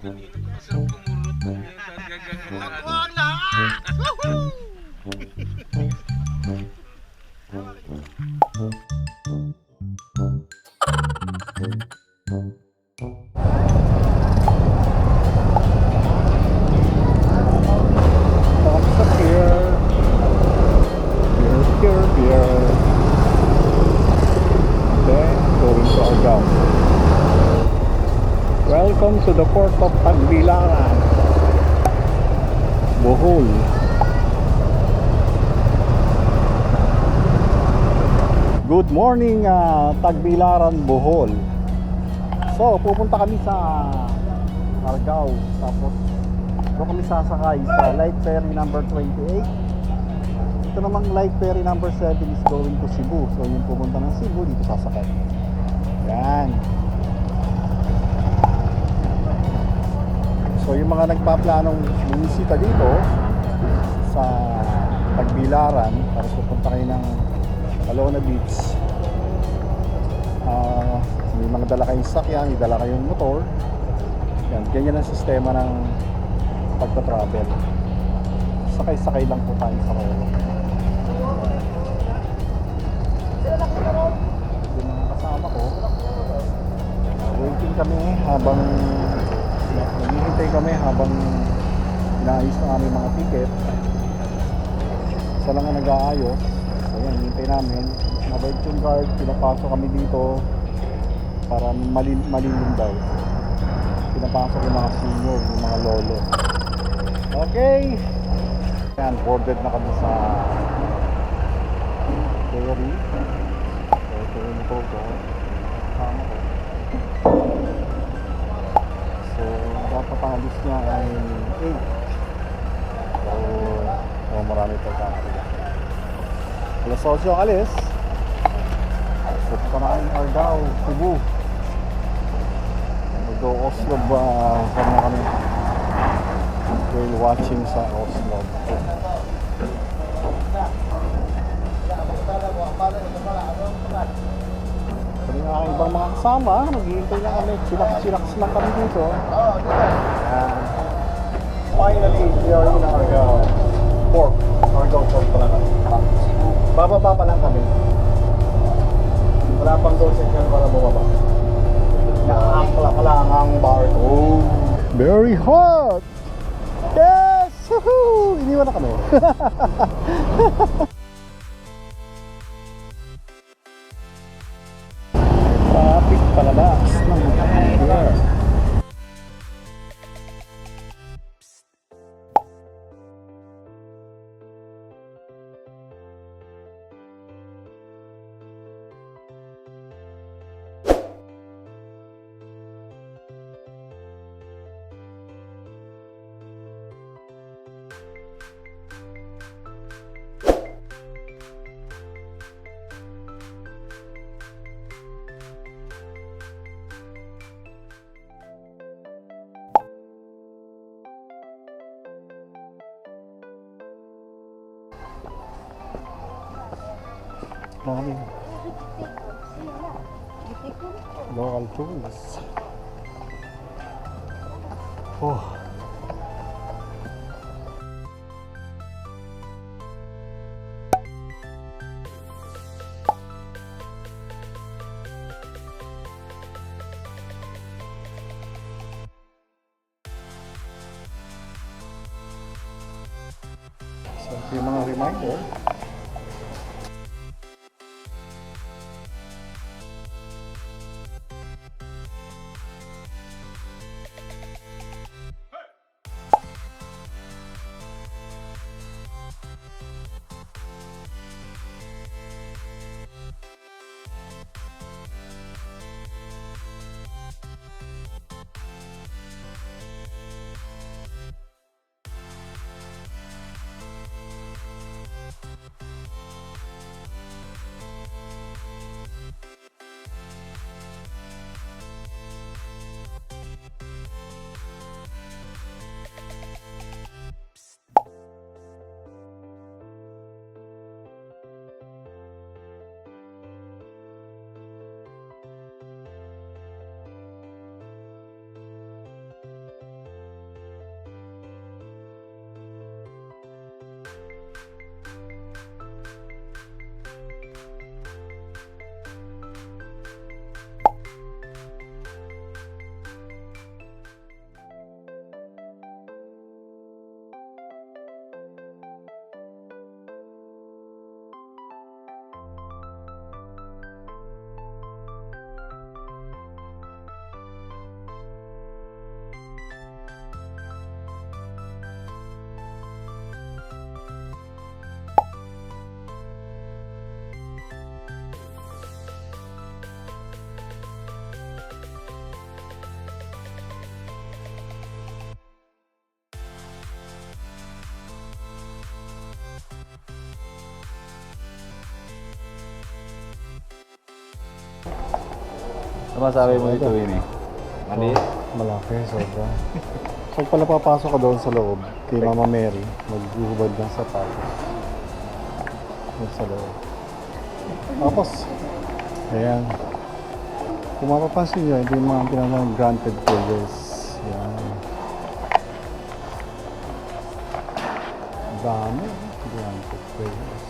Masarap kumurot. Nakuha na! Woohoo! Thumbs up here. Here. Then, going to Argao. Welcome to the port of Tagbilaran, Bohol. Good morning, Tagbilaran, Bohol. So, pupunta kami sa Argao. Tapos, doon kami sasakay sa light ferry number 28. Ito namang light ferry number 7 is going to Cebu. So, yung pupunta ng Cebu, dito sasakay. Yan. So yung mga nagpaplanong bumisita dito sa Tagbilaran para pupunta kayo ng Alona Beach, may mga dala kayong sakyan, may dala kayong motor. Yan, ganyan ang sistema ng pagta-travel. Sakay-sakay lang po tayo sa relo. Yung mga kasama ko, waiting kami habang naghihintay kami habang inaayos na aming mga ticket. Isa lang ang nag-aayos. So yan, hintay namin. Nabay-tune card, pinapasok kami dito para malilim daw. Pinapasok yung mga senior, yung mga lolo. Okay! Yan, boarded na kami sa ferry. So ito yung motor ko. Kasama ko. So, dapat ang alis niya ay 8. So, marami pa kakaliga. Alas 8 ang alis. So, panaan Argao, Cebu. Mag-Oslo ba kami while watching sa Oslo. Pero yung aking ibang mga kasama, naghihintay na kami, chillax lang kami dito. Finally, we are in Argao Port. Argao Port pala na. Bababa pa lang kami. Wala pang doon section para bumaba. Nakaangkla pa lang ang barko. Very hot! Yes! Woohoo! Iniwan na kami. Traffic palabas ng pier. Maraming local tourists. Oh. So, yung mga reminder. Ano masabi mo dito, Winnie? Maliit? Malaki, sobra. So pala papasok ka doon sa loob kay Mama Mary, maghuhubad ng sapatos. Doon sa loob. Tapos, ayan. Kung mapapansin nyo, ito yung mga pinanong granted players. Ayan. Dami, granted players.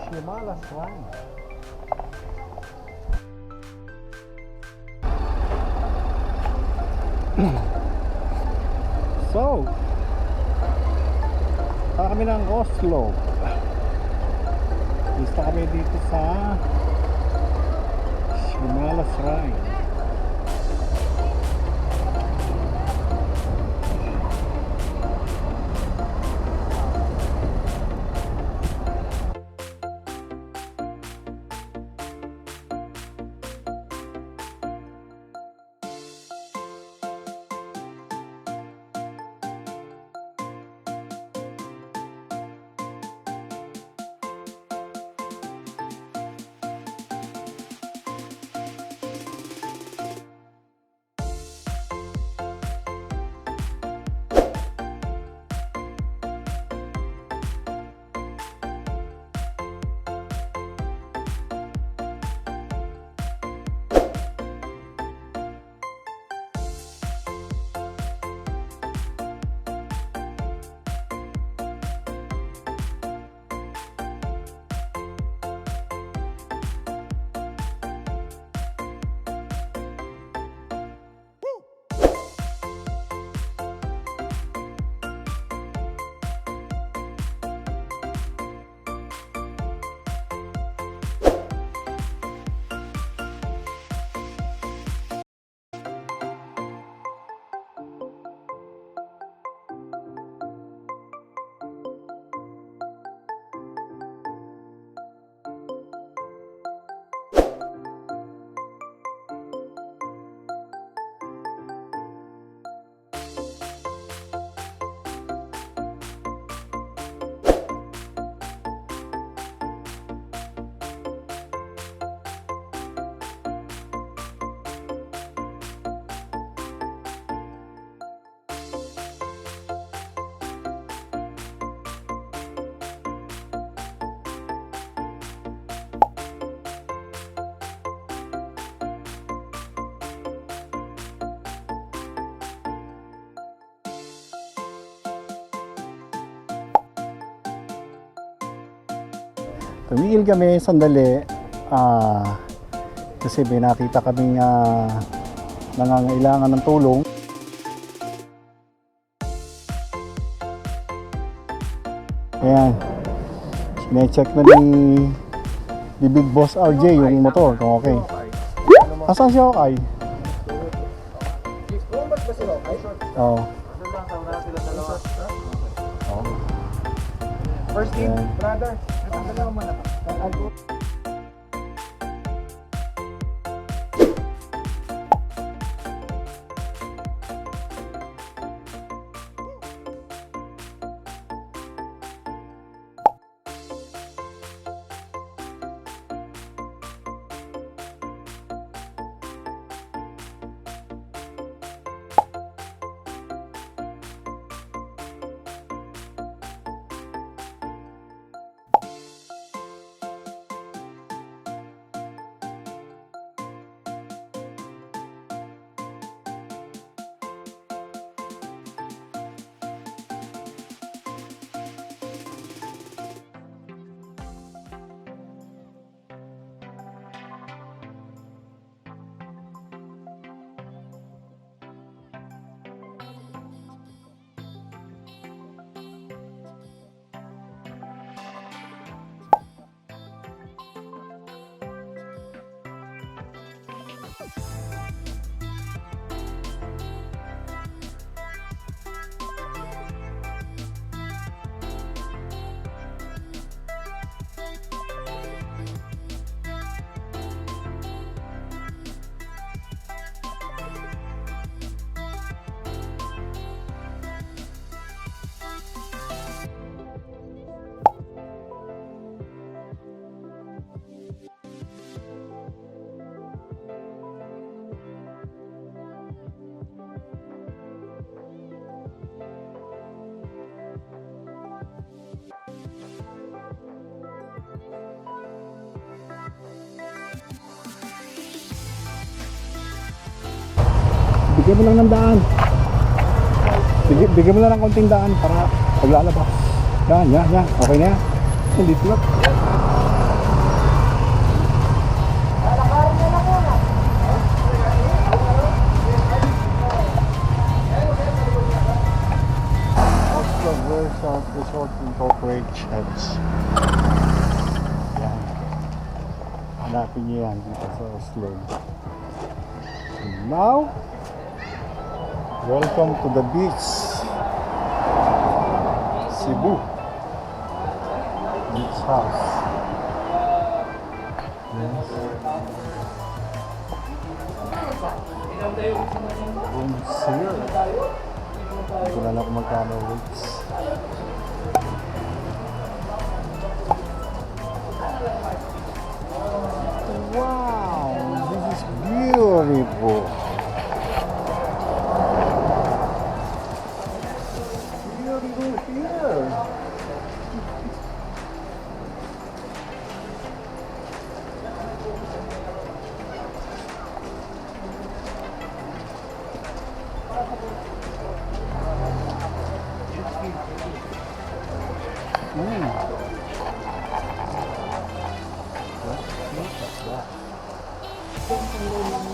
Shimalas Shrine. So, kami ng Oslo. Gusto kami dito sa Shimalas Shrine. Tumigil kami sandali kasi may nakita kaming nangangailangan ng tulong. Ayan, sinecheck na ni Big Boss RJ yung motor kung okay. Asan si Okay? Lumabas ba sila? Ay, short. Oo. Ano lang, sa una sila dalawa. Oh. First team, Ayan. brother. Ito dalawa man ako. Bigyan mo lang ng daan. Bigyan mo lang ng konting daan para paglalabas. Yan. Okay na yan. Hindi tulad. Oslo Resort Incorporated. Yan. Hanapin niyo yan dito sa Oslo. And now, welcome to the beach. Cebu Beach House. Yes. Rooms here. Hindi ko na lang kung magkano rates. Wow! This is beautiful. Beautiful here.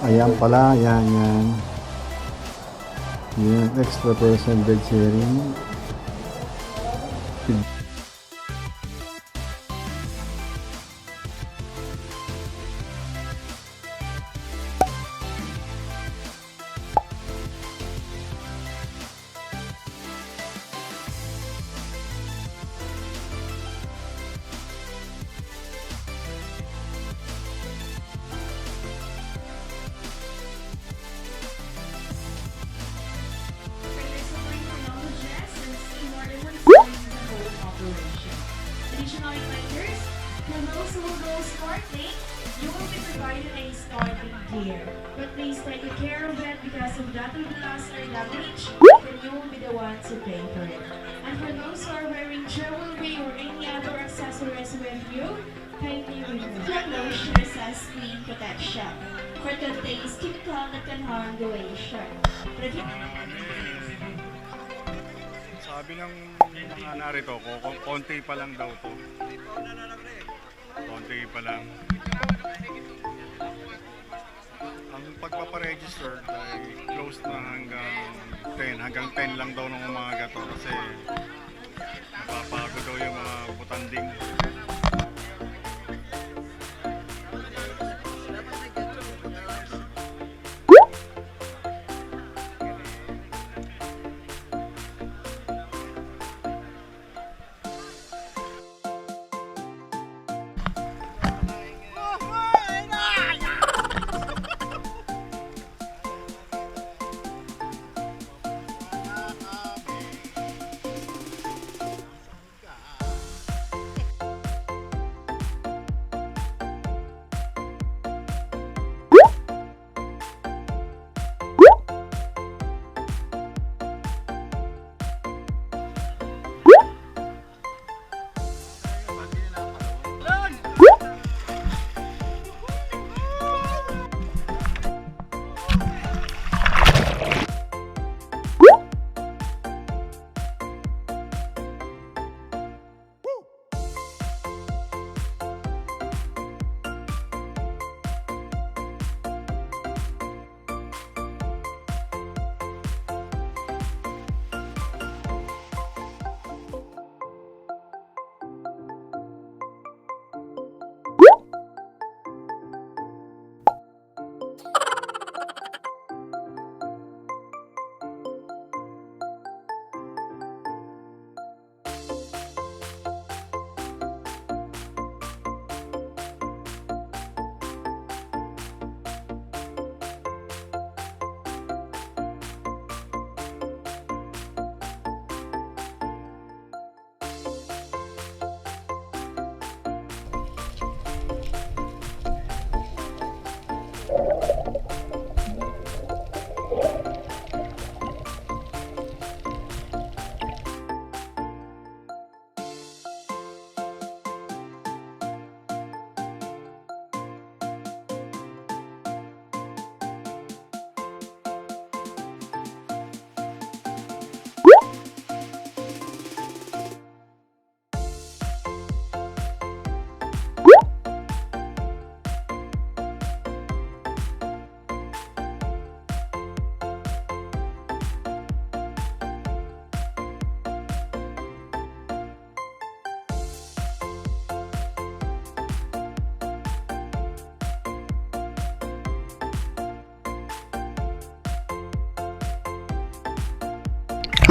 Ayan pala, yan. Yan, extra person bed sharing. Additionally, finders, for those who will go snorkeling, you will be provided a snorkeling gear. But please take good care of it because if that will be lost or damaged, then you will be the one to pay for it. And for those who are wearing jewelry or any other accessories with you, kindly remove. The lotion says clean protection. For contains chemical that can harm the waistline. But if you Sabi ng mga narito, konti pa lang daw to. Konti pa lang. Ang pagpaparegister ay close na hanggang 10. Hanggang 10 lang daw ng umaga to kasi napapagod daw yung mga butanding.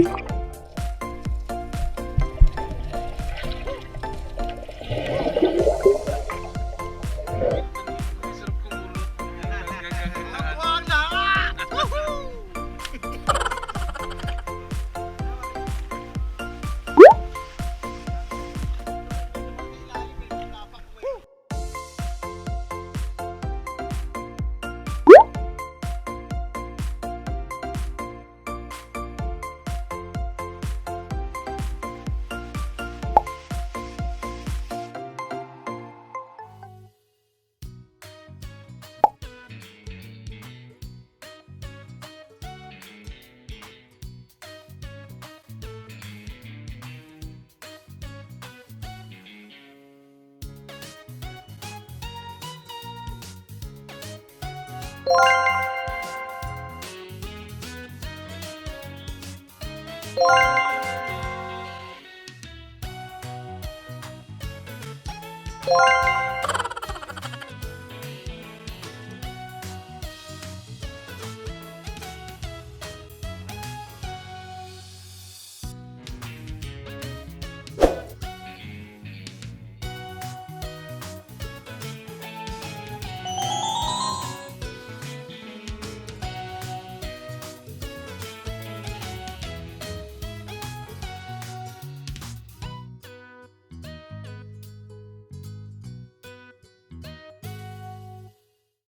Thank you.